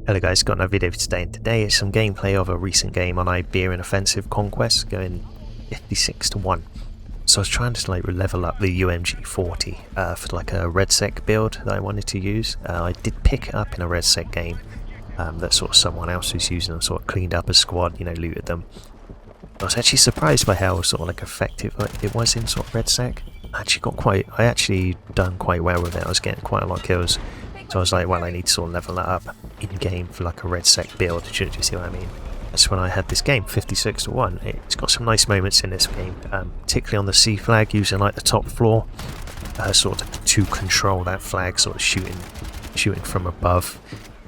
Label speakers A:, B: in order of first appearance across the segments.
A: Hello guys, got another video for today, and today is some gameplay of a recent game on Iberian Offensive Conquest, going 56 to 1. So I was trying to like level up the UMG 40 for like a Redsec build that I wanted to use. I did pick it up in a Redsec game that sort of someone else who's using them sort of cleaned up a squad, you know, looted them. I was actually surprised by how sort of like effective it was in sort of Redsec. I actually done quite well with it. I was getting quite a lot of kills. So I was like, well, I need to sort of level that up in-game for like a Redsec build, do you see what I mean? That's when I had this game, 56 to 1. It's got some nice moments in this game, particularly on the C flag, using like the top floor, sort of to control that flag, sort of shooting from above,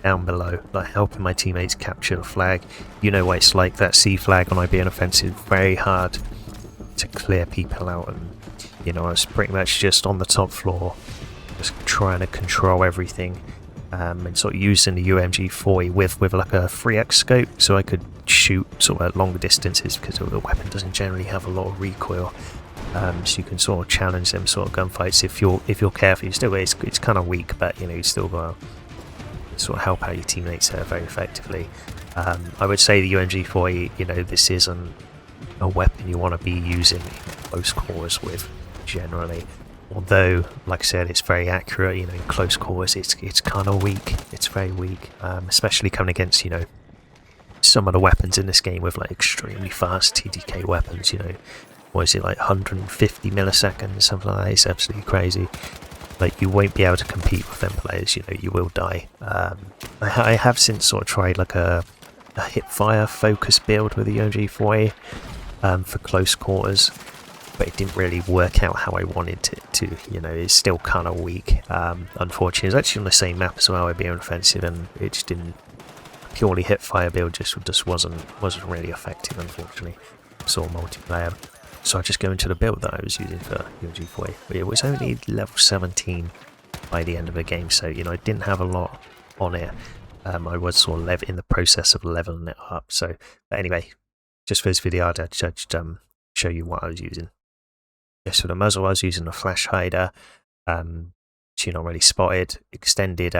A: down below, like helping my teammates capture the flag. You know what it's like, that C flag on Iberian Offensive, very hard to clear people out, and you know, I was pretty much just on the top floor, just trying to control everything, and sort of using the UMG 40 with like a 3x scope, so I could shoot sort of at longer distances because the weapon doesn't generally have a lot of recoil. So you can sort of challenge them sort of gunfights if you're careful. It's kind of weak, but you know, you still got to sort of help out your teammates there very effectively. I would say the UMG 40, you know, this isn't a weapon you want to be using in close quarters with generally. Although, like I said, it's very accurate, you know, in close quarters it's kind of weak. It's very weak, especially coming against, you know, some of the weapons in this game with like extremely fast TDK weapons, you know. What is it, like 150 milliseconds, something like that? It's absolutely crazy. Like, you won't be able to compete with them players, you know, you will die. I have since sort of tried like a hip-fire focus build with the UMG 40 for close quarters, but it didn't really work out how I wanted it to, you know. It's still kind of weak, unfortunately. It's actually on the same map as well, Iberian Offensive, and it just didn't, purely hip fire build just wasn't really effective, unfortunately. Sort of multiplayer. So I just go into the build that I was using for UMG 40. But it was only level 17 by the end of the game, so you know, I didn't have a lot on it. I was sort of in the process of leveling it up. So, but anyway, just for this video, I'd just show you what I was using. So the muzzle, I was using a flash hider, which you're not really spotted, extended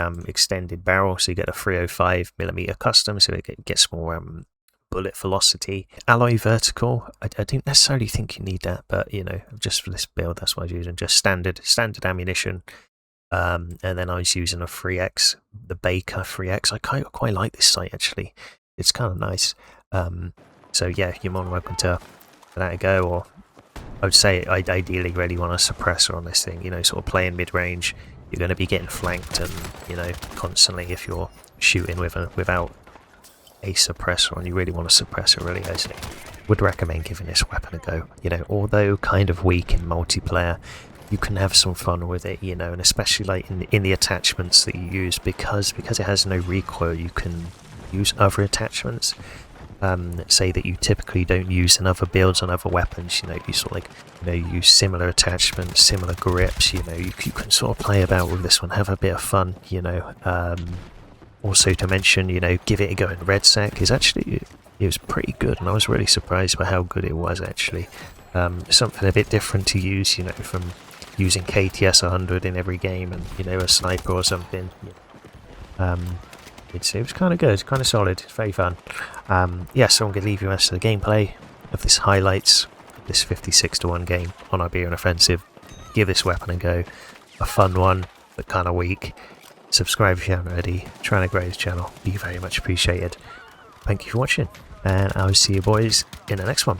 A: barrel, so you get a 305mm custom, so it gets more bullet velocity. Alloy vertical, I don't necessarily think you need that, but you know, just for this build, that's what I was using, just standard ammunition. And then I was using a 3x, the Baker 3x. I quite like this sight actually. It's kind of nice. So yeah, you're more than welcome to let it go, or I would say I'd ideally really want a suppressor on this thing, you know, sort of playing mid-range. You're going to be getting flanked and, you know, constantly if you're shooting without a suppressor on. You really want a suppressor, really. I would recommend giving this weapon a go. You know, although kind of weak in multiplayer, you can have some fun with it, you know, and especially like in the attachments that you use, because it has no recoil, you can use other attachments. Say that you typically don't use in other builds on other weapons, you know, you sort of like, you know, you use similar attachments, similar grips, you know, you can sort of play about with this one, have a bit of fun, you know. Also to mention, you know, give it a go in Redsec is actually, it was pretty good, and I was really surprised by how good it was actually. Something a bit different to use, you know, from using KTS 100 in every game and, you know, a sniper or something. It was kind of good, kind of solid, it's very fun. Yeah, so I'm going to leave you the rest of the gameplay of this highlights this 56 to 1 game on Iberian Offensive. Give this weapon a go, a fun one, but kind of weak. Subscribe if you haven't already, trying to grow this channel, be very much appreciated. Thank you for watching, and I will see you boys in the next one.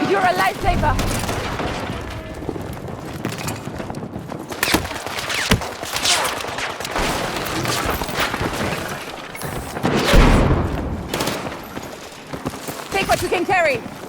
B: You're a lifesaver! Take what you can carry!